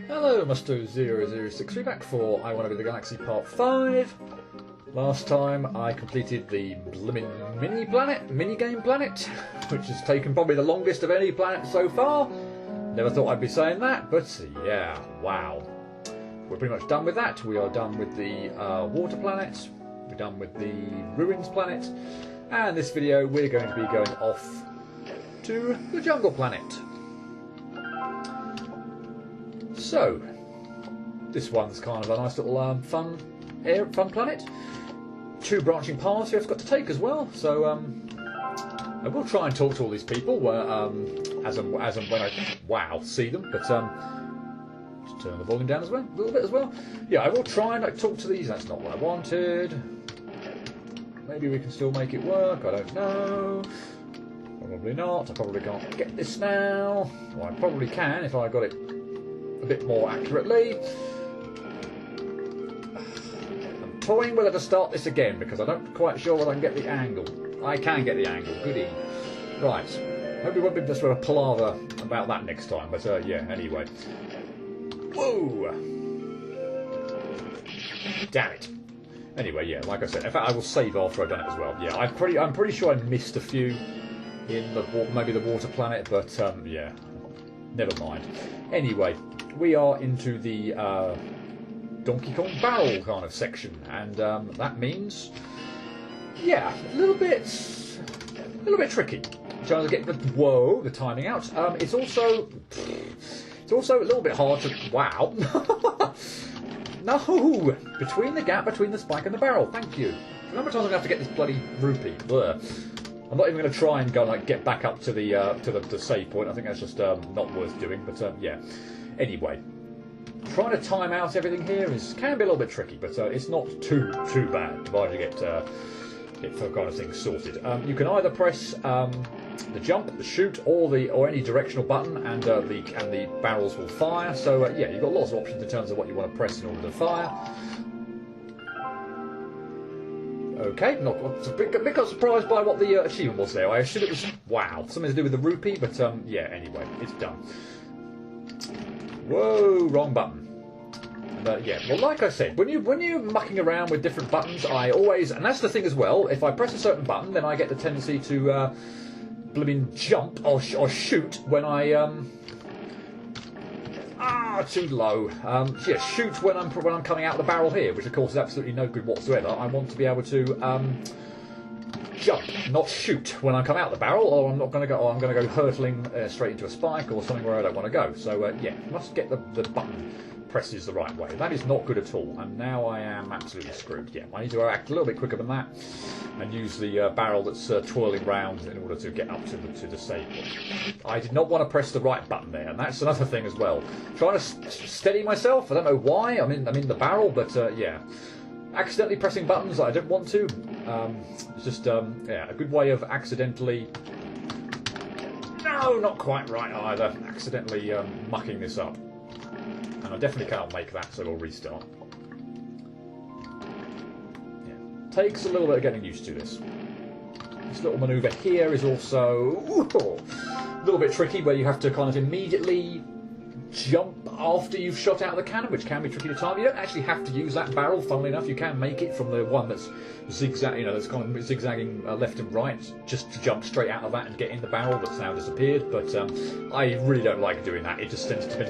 Hello, Musto0063 back for I Want to Be the Galaxy Part 5. Last time I completed the blimmin' minigame planet, which has taken probably the longest of any planet so far. Never thought I'd be saying that, but yeah, wow. We're pretty much done with that. We are done with the water planet, we're done with the ruins planet, and this video we're going to be going off to the jungle planet. So, this one's kind of a nice little fun planet. Two branching paths you've got to take as well. So I will try and talk to all these people as and when I see them. But just turn the volume down as well, a little bit as well. Yeah, I will try and talk to these. That's not what I wanted. Maybe we can still make it work. I don't know. Probably not. I probably can't get this now. Well, I probably can if I got it a bit more accurately. I'm toying whether to start this again because I'm not quite sure whether I can get the angle. I can get the angle, goody. Right, hope we won't be just sort of palaver about that next time, but yeah, anyway. Whoa! Damn it. Anyway, yeah, like I said, in fact I will save after I've done it as well. Yeah, I'm pretty sure I missed a few in maybe the water planet, but yeah, never mind. Anyway, we are into the Donkey Kong barrel kind of section, and that means, yeah, a little bit tricky. Trying to get the timing out. It's also a little bit hard to. Wow. No, between the gap between the spike and the barrel. Thank you. How many times I'm gonna have to get this bloody rupee? Blur. I'm not even going to try and go like get back up to the save point. I think that's just not worth doing. But yeah. Anyway, trying to time out everything here can be a little bit tricky, but it's not too bad provided you get the kind of thing sorted. You can either press the jump, the shoot, or any directional button, and the barrels will fire. So yeah, you've got lots of options in terms of what you want to press in order to fire. Okay, not a bit surprised by what the achievement was there. I assume it was, wow, something to do with the rupee, but yeah, anyway, it's done. Whoa, wrong button. And, yeah, well, like I said, when you're mucking around with different buttons, I always, and that's the thing as well, if I press a certain button, then I get the tendency to blooming jump or shoot when I too low. Yeah, shoot when I'm coming out of the barrel here, which of course is absolutely no good whatsoever. I want to be able to jump, not shoot when I come out the barrel, or I'm going to go hurtling straight into a spike or something where I don't want to go. So yeah, must get the button presses the right way. That is not good at all, and now I am absolutely screwed. Yeah, I need to act a little bit quicker than that and use the barrel that's twirling round in order to get up to the save point. I did not want to press the right button there, and that's another thing as well. Trying to steady myself. I don't know why. I'm in the barrel, but yeah, accidentally pressing buttons that I don't want to. It's just yeah, a good way of accidentally. No, not quite right either. Accidentally mucking this up. And I definitely can't make that, so we'll restart. Yeah. Takes a little bit of getting used to this. This little manoeuvre here is also a little bit tricky, where you have to kind of immediately jump after you've shot out of the cannon, which can be tricky to time. You don't actually have to use that barrel, funnily enough. You can make it from the one that's that's kind of zigzagging left and right, just to jump straight out of that and get in the barrel that's now disappeared. But I really don't like doing that. It just tends to be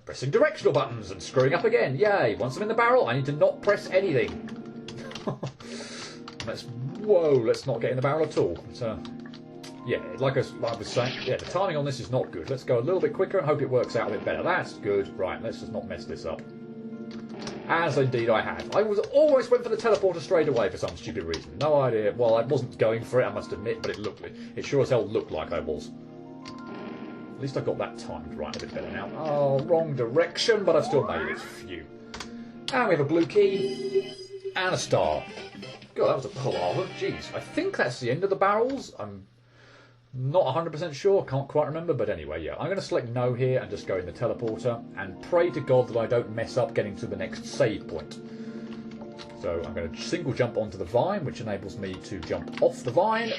pressing directional buttons and screwing up again. Yay! Once I'm in the barrel, I need to not press anything. Let's not get in the barrel at all. But, yeah, like I was saying, yeah, the timing on this is not good. Let's go a little bit quicker and hope it works out a bit better. That's good. Right, let's just not mess this up. As indeed I had. I always went for the teleporter straight away for some stupid reason. No idea. Well, I wasn't going for it, I must admit, but it sure as hell looked like I was. At least I got that timed right a bit better now. Oh, wrong direction, but I've still made it. Phew. And we have a blue key and a star. God, that was a palaver. Jeez, I think that's the end of the barrels. I'm not 100% sure, can't quite remember, but anyway, yeah. I'm going to select no here and just go in the teleporter and pray to God that I don't mess up getting to the next save point. So I'm going to single jump onto the vine, which enables me to jump off the vine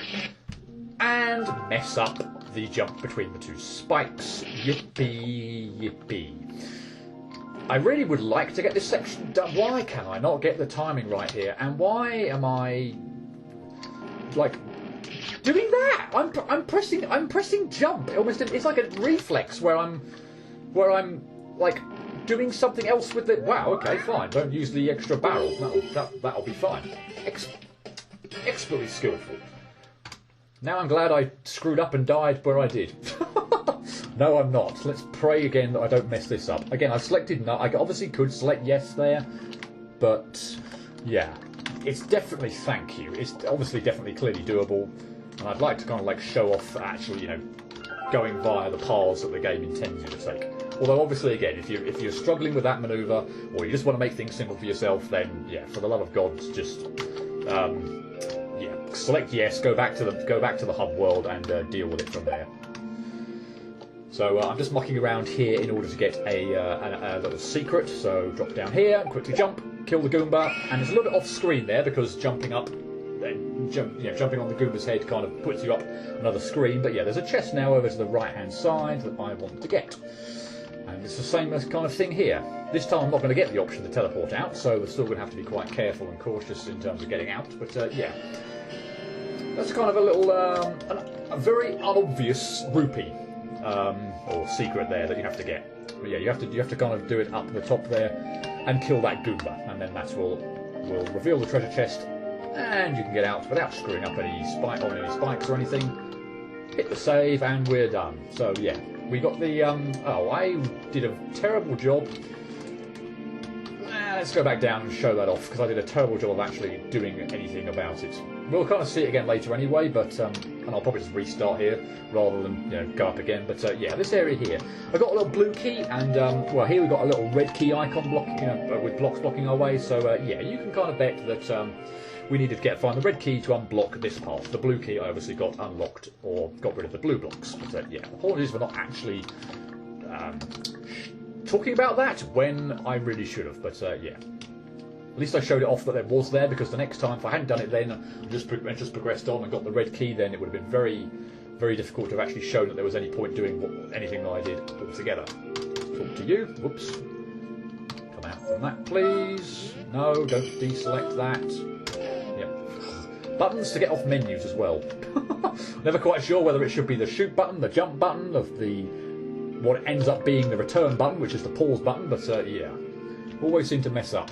and mess up the jump between the two spikes. Yippee, yippee. I really would like to get this section done. Why can I not get the timing right here? And why am I like doing that? I'm pressing jump. It's like a reflex where I'm like doing something else with it. Wow. Okay, fine. Don't use the extra barrel. That'll be fine. Expertly skillful. Now I'm glad I screwed up and died where I did. No, I'm not. Let's pray again that I don't mess this up. Again, I've selected no. I obviously could select yes there, but yeah, it's definitely thank you. It's obviously definitely clearly doable, and I'd like to kind of like show off actually, you know, going via the paths that the game intends you to take. Although obviously, again, if you're struggling with that manoeuvre or you just want to make things simple for yourself, then yeah, for the love of God, just yeah, select yes, go back to the hub world and deal with it from there. So I'm just mucking around here in order to get a little secret. So drop down here, quickly jump, kill the Goomba, and it's a little bit off screen there because jumping up, jumping on the Goomba's head kind of puts you up another screen. But yeah, there's a chest now over to the right-hand side that I want to get, and it's the same kind of thing here. This time I'm not going to get the option to teleport out, so we're still going to have to be quite careful and cautious in terms of getting out. But yeah, that's kind of a little, a very unobvious rupee. Or secret there that you have to get. But yeah, you have to kind of do it up the top there and kill that Goomba, and then that will reveal the treasure chest, and you can get out without screwing up any spikes or anything. Hit the save, and we're done. So yeah, we got the oh, I did a terrible job. Let's go back down and show that off because I did a terrible job of actually doing anything about it. We'll kind of see it again later anyway, but and I'll probably just restart here rather than go up again. But yeah, this area here, I got a little blue key, and well, here we've got a little red key icon blocking, with blocks blocking our way. So yeah, you can kind of bet that we needed to find the red key to unblock this path. The blue key I obviously got unlocked or got rid of the blue blocks. But yeah, apologies for not actually talking about that when I really should have. But yeah. At least I showed it off that it was there, because the next time, if I hadn't done it then and just progressed on and got the red key, then it would have been very, very difficult to have actually shown that there was any point doing anything that I did altogether. Talk to you. Whoops. Come out from that, please. No, don't deselect that. Yep. Buttons to get off menus as well. Never quite sure whether it should be the shoot button, the jump button, what ends up being the return button, which is the pause button, but yeah. Always seem to mess up.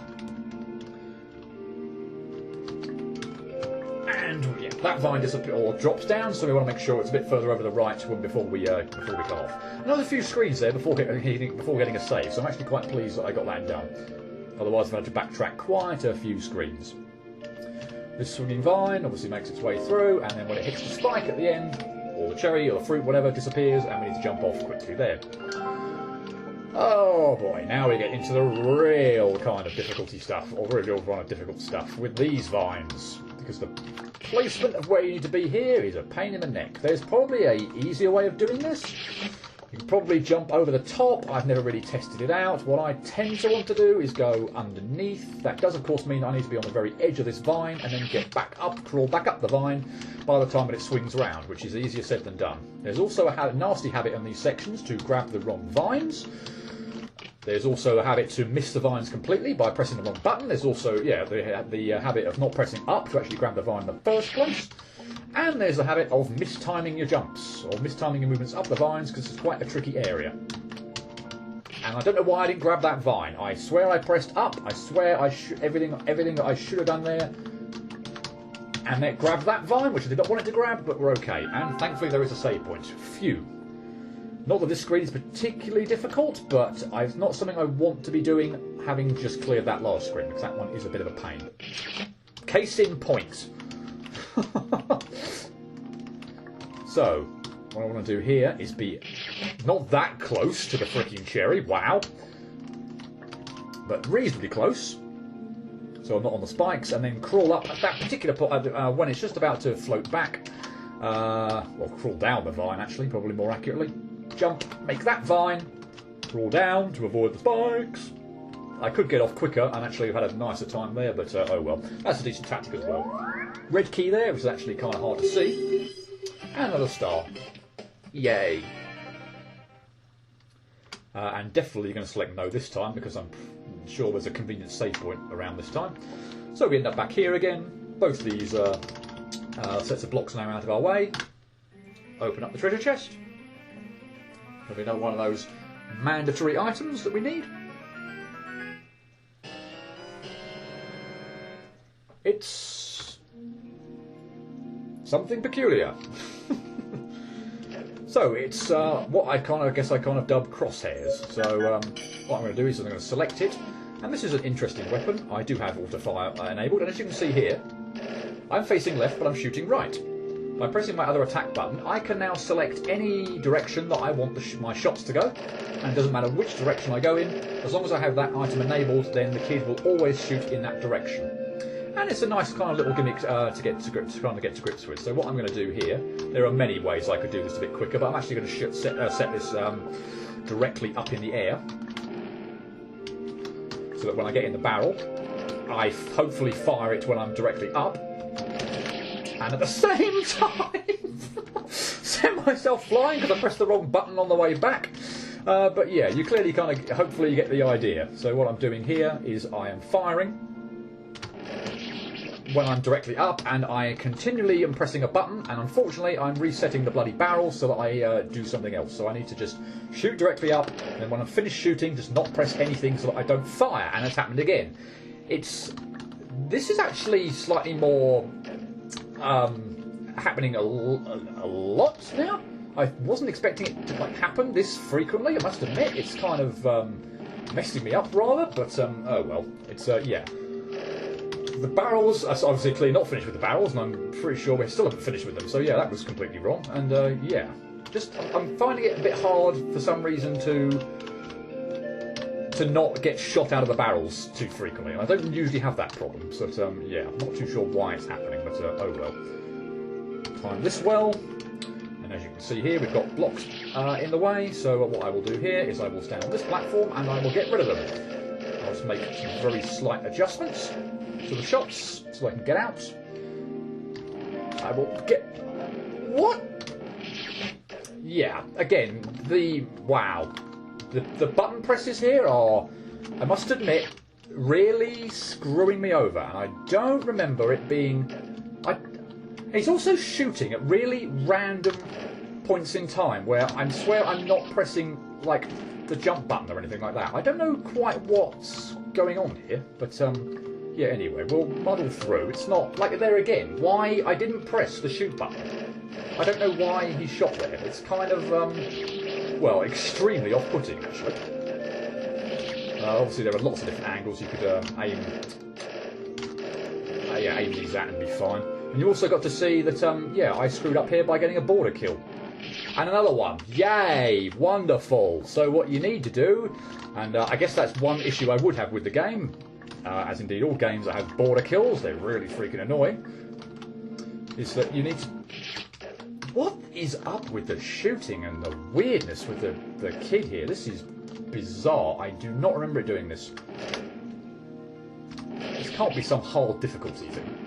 And yeah, that vine disappears or drops down, so we want to make sure it's a bit further over the right before we come off. Another few screens there before getting a save, so I'm actually quite pleased that I got that done. Otherwise, I've had to backtrack quite a few screens. This swinging vine obviously makes its way through, and then when it hits the spike at the end, or the cherry or the fruit, whatever, disappears, and we need to jump off quickly there. Oh boy, now we get into the real kind of difficulty stuff, or real kind of difficult stuff with these vines, because the placement of where you need to be here is a pain in the neck. There's probably an easier way of doing this. You can probably jump over the top. I've never really tested it out. What I tend to want to do is go underneath. That does, of course, mean I need to be on the very edge of this vine and then get back up, crawl back up the vine by the time that it swings round, which is easier said than done. There's also a nasty habit in these sections to grab the wrong vines. There's also a habit to miss the vines completely by pressing the wrong button. There's also, yeah, the habit of not pressing up to actually grab the vine in the first place. And there's the habit of mistiming your jumps, or mistiming your movements up the vines, because it's quite a tricky area. And I don't know why I didn't grab that vine. I swear I pressed up. I swear everything that I should have done there. And then grabbed that vine, which I did not want it to grab, but we're okay. And thankfully there is a save point. Phew. Not that this screen is particularly difficult, but it's not something I want to be doing, having just cleared that last screen, because that one is a bit of a pain. Case in point. So, what I want to do here is be not that close to the freaking cherry, wow, but reasonably close, so I'm not on the spikes, and then crawl up at that particular point when it's just about to float back, or crawl down the vine actually, probably more accurately. Jump, make that vine, crawl down to avoid the spikes. I could get off quicker and actually have had a nicer time there, but oh well. That's a decent tactic as well. Red key there, which is actually kind of hard to see. And another star. Yay. and definitely going to select no this time because I'm sure there's a convenient save point around this time. So we end up back here again. Both these sets of blocks now out of our way. Open up the treasure chest. There'll be another one of those mandatory items that we need. It's something peculiar. So it's what I guess I kind of dubbed crosshairs. So what I'm going to do is I'm going to select it, and this is an interesting weapon. I do have auto fire enabled, and as you can see here, I'm facing left, but I'm shooting right. By pressing my other attack button, I can now select any direction that I want my shots to go, and it doesn't matter which direction I go in. As long as I have that item enabled, then the kid will always shoot in that direction. And it's a nice kind of little gimmick to get to grips with. So what I'm going to do here, there are many ways I could do this a bit quicker, but I'm actually going to set this directly up in the air, so that when I get in the barrel, I hopefully fire it when I'm directly up, and at the same time send myself flying because I pressed the wrong button on the way back. But yeah, you clearly kind of, hopefully you get the idea. So what I'm doing here is I am firing when I'm directly up, and I continually am pressing a button, and unfortunately I'm resetting the bloody barrel so that I do something else. So I need to just shoot directly up, and then when I'm finished shooting, just not press anything so that I don't fire, and it's happened again. This is actually slightly more happening a lot now. I wasn't expecting it to happen this frequently, I must admit. It's kind of messing me up rather, but oh well. It's yeah. The barrels are obviously clearly not finished with the barrels, and I'm pretty sure we still haven't finished with them. So yeah, that was completely wrong. And yeah, I'm finding it a bit hard for some reason to not get shot out of the barrels too frequently. And I don't usually have that problem. So yeah, I'm not too sure why it's happening, but oh well. Time this well, and as you can see here, we've got blocks in the way. So what I will do here is I will stand on this platform and I will get rid of them. I'll just make some very slight adjustments to the shots so I can get out. I will get... What? Yeah, again, the button presses here are, I must admit, really screwing me over, and I don't remember it being... It's also shooting at really random points in time where I swear I'm not pressing like the jump button or anything like that. I don't know quite what's going on here, but yeah, anyway, we'll muddle through. It's not, like, there again, why I didn't press the shoot button. I don't know why he shot there. It's kind of, well, extremely off-putting, actually. Obviously, there are lots of different angles you could aim these at and be fine. And you also got to see that, yeah, I screwed up here by getting a border kill. And another one. Yay! Wonderful! So what you need to do, and I guess that's one issue I would have with the game, as indeed all games that have border kills, they're really freaking annoying, is that you need to... What is up with the shooting and the weirdness with the kid here? This is bizarre. I do not remember it doing this. This can't be some hard difficulty thing.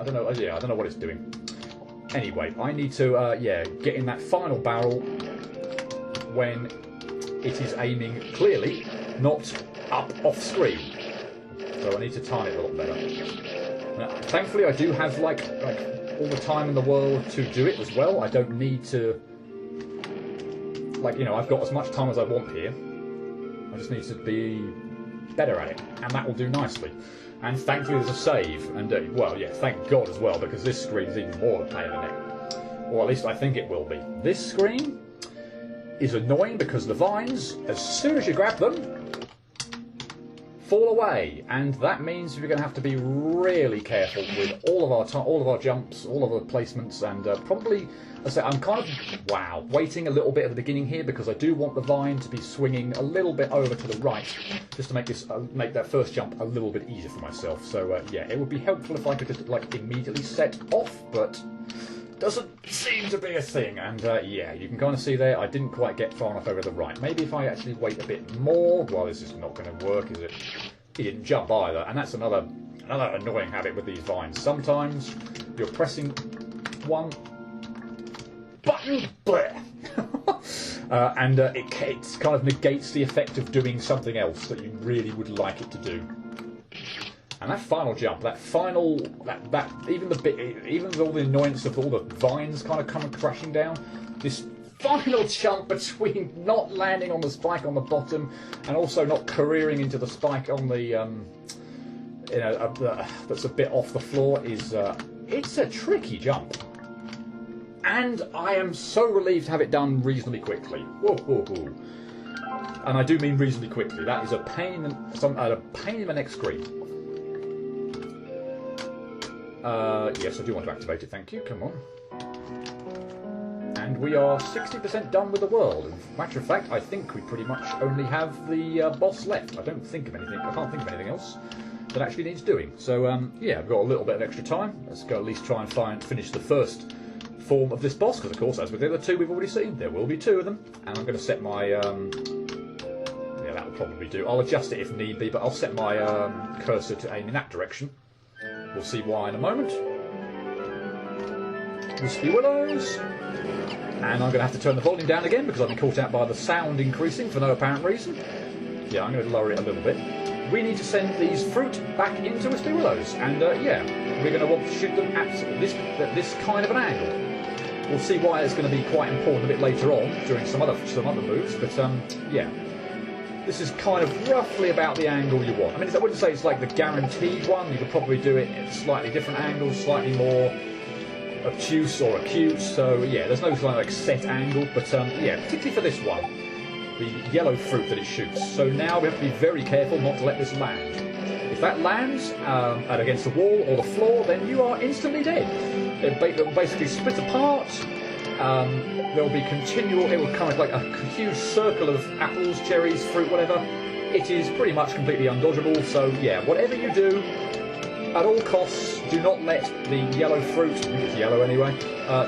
I don't know. Yeah, I don't know what it's doing. Anyway, I need to, yeah, get in that final barrel when it is aiming clearly, not up off screen. So I need to time it a lot better. Now, thankfully, I do have like all the time in the world to do it as well. I don't need to, like, you know, I've got as much time as I want here. I just need to be better at it, and that will do nicely. And thankfully there's a save, and well, yeah, thank God as well, because this screen is even more of a pain in the neck. Or at least I think it will be. This screen is annoying because the vines, as soon as you grab them, fall away, and that means you're going to have to be really careful with all of our jumps, all of our placements, and probably, I say, I'm kind of waiting a little bit at the beginning here because I do want the vine to be swinging a little bit over to the right, just to make this make that first jump a little bit easier for myself. So yeah, it would be helpful if I could just like immediately set off, but doesn't seem to be a thing. And yeah, you can kind of see there I didn't quite get far enough over the right. Maybe if I actually wait a bit more. Well, this is not going to work, is it? He didn't jump either, and that's another annoying habit with these vines. Sometimes you're pressing one button, bleh. and it kind of negates the effect of doing something else that you really would like it to do. And that final jump, that even with all the annoyance of all the vines kind of coming crashing down, this final jump between not landing on the spike on the bottom and also not careering into the spike on the that's a bit off the floor is it's a tricky jump. And I am so relieved to have it done reasonably quickly. Whoa, whoa, whoa. And I do mean reasonably quickly. That is a pain in the neck screen. Yes, I do want to activate it, thank you. Come on. And we are 60% done with the world. In matter of fact, I think we pretty much only have the boss left. I can't think of anything else that actually needs doing. So, yeah, I've got a little bit of extra time. Let's go at least try and finish the first form of this boss, because of course, as with the other two we've already seen, there will be two of them. And I'm going to set my... yeah, that will probably do. I'll adjust it if need be, but I'll set my cursor to aim in that direction. We'll see why in a moment. Wispy Willows. And I'm going to have to turn the volume down again because I've been caught out by the sound increasing for no apparent reason. Yeah, I'm going to lower it a little bit. We need to send these fruit back into Wispy Willows. And yeah, we're going to want to shoot them at this kind of an angle. We'll see why it's going to be quite important a bit later on during some other moves. But yeah. This is kind of roughly about the angle you want. I mean, I wouldn't say it's like the guaranteed one. You could probably do it at slightly different angles, slightly more obtuse or acute. So, yeah, there's no kind of like set angle. But, yeah, particularly for this one, the yellow fruit that it shoots. So now we have to be very careful not to let this land. If that lands against the wall or the floor, then you are instantly dead. It will basically split apart. There'll be continual, it will kind of like a huge circle of apples, cherries, fruit, whatever. It is pretty much completely undodgeable, so yeah, whatever you do, at all costs, do not let the yellow fruit, I think it's yellow anyway,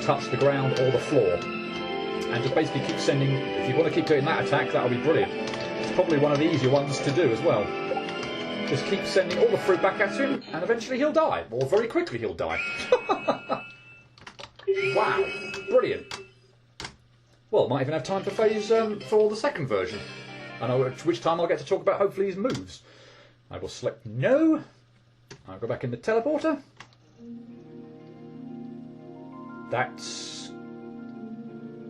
touch the ground or the floor. And just basically keep sending, if you want to keep doing that attack, that'll be brilliant. It's probably one of the easier ones to do as well. Just keep sending all the fruit back at him, and eventually he'll die, or very quickly he'll die. Wow, brilliant. Well, might even have time for phase for the second version. I know at which time I'll get to talk about hopefully his moves. I will select no. I'll go back in the teleporter. That's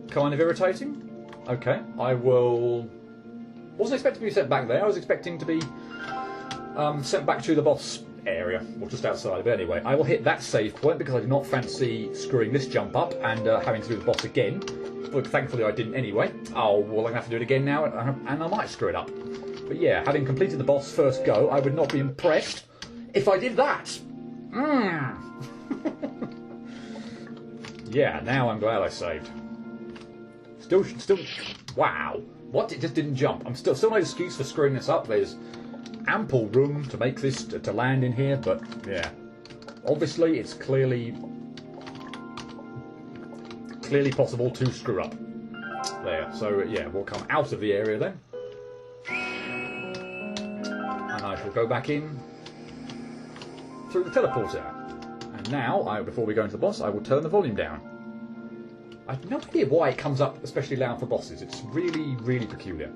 kind of irritating. Okay, I will... Wasn't expecting to be sent back there. I was expecting to be sent back to the boss area, or just outside. But anyway, I will hit that save point because I do not fancy screwing this jump up and having to do the boss again. Well, thankfully I didn't anyway. Oh, well, I'm going to have to do it again now, and I might screw it up. But yeah, having completed the boss first go, I would not be impressed if I did that. Yeah, now I'm glad I saved. Still, wow. What? It just didn't jump. I'm still no excuse for screwing this up. There's ample room to make this to land in here, but yeah, obviously it's clearly possible to screw up there. So yeah, we'll come out of the area then, and I shall go back in through the teleporter. And now, before we go into the boss, I will turn the volume down. I have no idea why it comes up especially loud for bosses. It's really, really peculiar.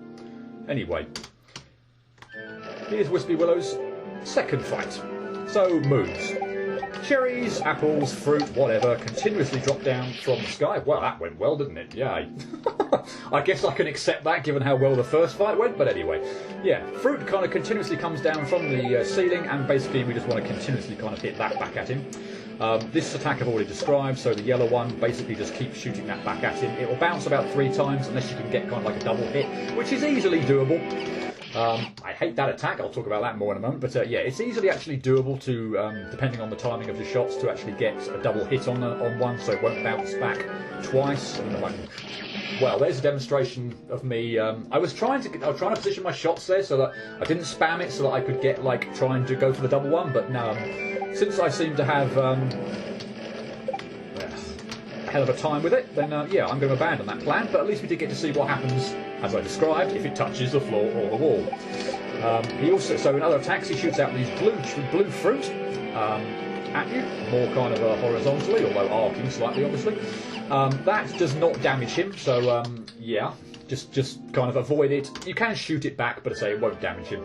Anyway, here's Wispy Willow's second fight. So, moves. Cherries, apples, fruit, whatever, continuously drop down from the sky. Well, that went well, didn't it? Yay. I guess I can accept that given how well the first fight went, but anyway. Yeah, fruit kind of continuously comes down from the ceiling, and basically we just want to continuously kind of hit that back at him. This attack I've already described, so the yellow one basically just keeps shooting that back at him. It will bounce about 3 times unless you can get kind of like a double hit, which is easily doable. I hate that attack, I'll talk about that more in a moment, but yeah, it's easily actually doable to, depending on the timing of the shots, to actually get a double hit on one, so it won't bounce back twice. And well, there's a demonstration of me. I was trying to position my shots there so that I didn't spam it, so that I could get trying to go for the double one. But no, since I seem to have a hell of a time with it, then yeah, I'm going to abandon that plan. But at least we did get to see what happens, as I described, if it touches the floor or the wall. He also, so in other attacks, he shoots out these blue fruit at you, more kind of horizontally, although arcing slightly, obviously. That does not damage him, so yeah, Just kind of avoid it. You can shoot it back, but I say it won't damage him.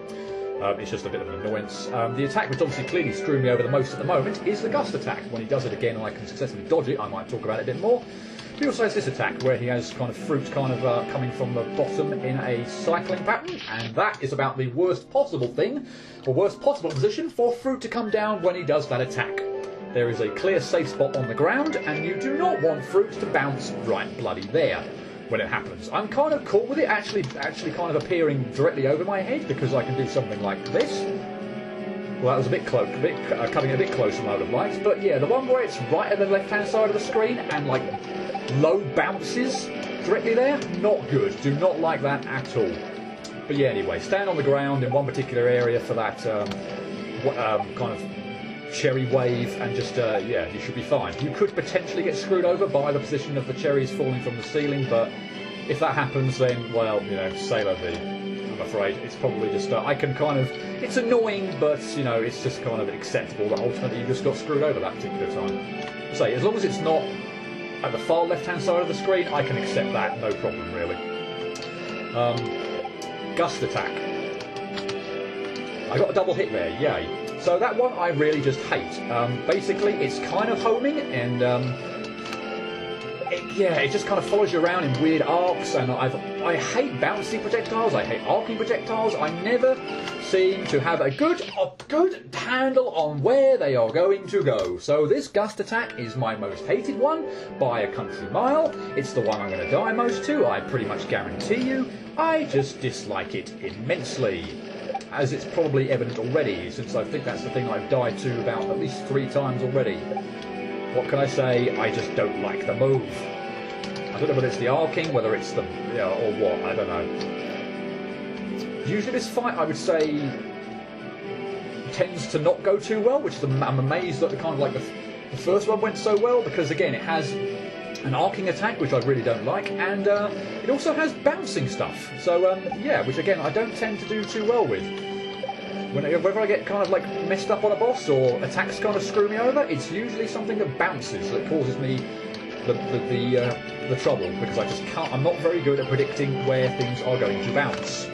It's just a bit of an annoyance. The attack which obviously clearly screwing me over the most at the moment is the Gust attack. When he does it again and I can successfully dodge it, I might talk about it a bit more. He also has this attack where he has kind of fruit kind of coming from the bottom in a cycling pattern, and that is about the worst possible thing, or worst possible position for fruit to come down when he does that attack. There is a clear safe spot on the ground, and you do not want fruit to bounce right bloody there when it happens. I'm kind of cool with it actually kind of appearing directly over my head, because I can do something like this. Well, that was a bit close, cutting it a bit close than I would have liked, but yeah, the one where it's right at the left-hand side of the screen and like low bounces directly there, not good. Do not like that at all. But yeah, anyway, stand on the ground in one particular area for that kind of cherry wave, and just yeah, you should be fine. You could potentially get screwed over by the position of the cherries falling from the ceiling, but if that happens, then well, you know, say la vie. I'm afraid it's probably just I can kind of, it's annoying, but you know, it's just kind of acceptable that ultimately you just got screwed over that particular time. Say, as long as it's not at the far left-hand side of the screen, I can accept that, no problem really. Gust attack. I got a double hit there, yay. So that one I really just hate. Basically, it's kind of homing, and it just kind of follows you around in weird arcs, and I hate bouncy projectiles, I hate arcing projectiles. I never seem to have a good handle on where they are going to go. So this Gust attack is my most hated one by a country mile. It's the one I'm going to die most to, I pretty much guarantee you. I just dislike it immensely, as it's probably evident already, since I think that's the thing I've died to about at least 3 times already. What can I say? I just don't like the move. I don't know whether it's the arcing, whether it's the, or what, I don't know. Usually this fight, I would say, tends to not go too well, which is, I'm amazed that the kind of like the first one went so well, because again, it has an arcing attack, which I really don't like, and it also has bouncing stuff. So yeah, which again, I don't tend to do too well with. Whenever I get kind of like messed up on a boss, or attacks kind of screw me over, it's usually something that bounces that causes me the trouble, because I just can't. I'm not very good at predicting where things are going to bounce.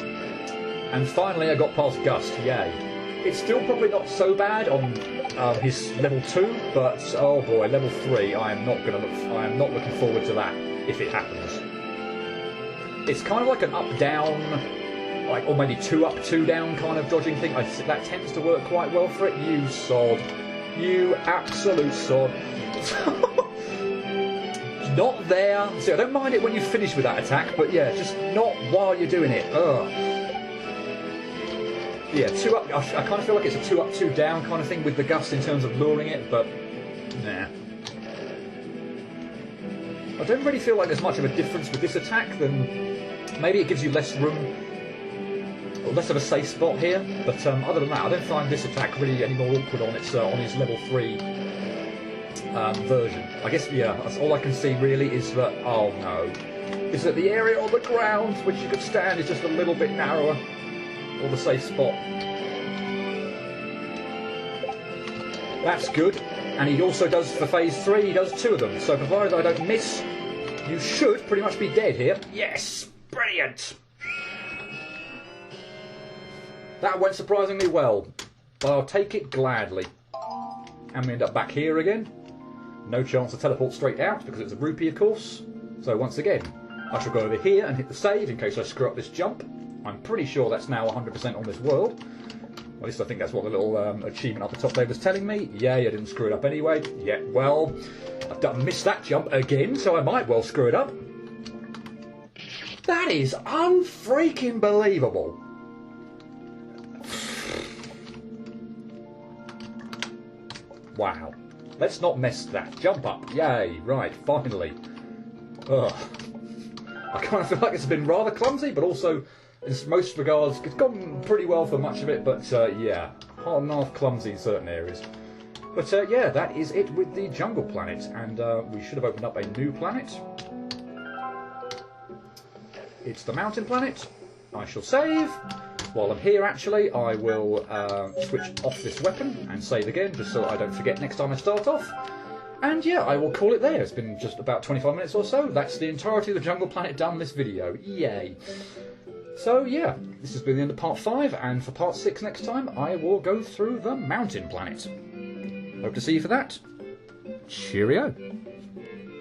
And finally, I got past Gust. Yay! It's still probably not so bad on his level 2, but oh boy, level 3. I am not looking forward to that if it happens. It's kind of like an up-down, or maybe 2 up, 2 down kind of dodging thing. That tends to work quite well for it. You sod. You absolute sod. Not there. See, I don't mind it when you finish with that attack, but yeah, just not while you're doing it. Ugh. Yeah, 2 up. I kind of feel like it's a 2 up, 2 down kind of thing with the Gust in terms of luring it, but nah. I don't really feel like there's much of a difference with this attack. Than maybe it gives you less room, or less of a safe spot here. But other than that, I don't find this attack really any more awkward on its on his level 3 version. I guess yeah, that's all I can see really is that is that the area on the ground which you could stand is just a little bit narrower. Or the safe spot. That's good. And he also does, for phase 3, he does 2 of them. So provided I don't miss, you should pretty much be dead here. Yes! Brilliant! That went surprisingly well. But I'll take it gladly. And we end up back here again. No chance to teleport straight out, because it's a rupee, of course. So once again, I shall go over here and hit the save in case I screw up this jump. I'm pretty sure that's now 100% on this world. At least I think that's what the little achievement up the top there was telling me. Yay, I didn't screw it up anyway. Yeah, well, I've missed that jump again, so I might well screw it up. That is unfreaking believable. Wow. Let's not mess that jump up. Yay, right, finally. Ugh. I kind of feel like it's been rather clumsy, but also, in most regards, it's gone pretty well for much of it, but yeah, hard and half clumsy in certain areas. But yeah, that is it with the Jungle Planet, and we should have opened up a new planet. It's the Mountain Planet. I shall save. While I'm here, actually, I will switch off this weapon and save again, just so I don't forget next time I start off. And yeah, I will call it there. It's been just about 25 minutes or so. That's the entirety of the Jungle Planet done this video. Yay. So yeah, this has been the end of part 5, and for part 6 next time I will go through the Mountain Planet. Hope to see you for that. Cheerio.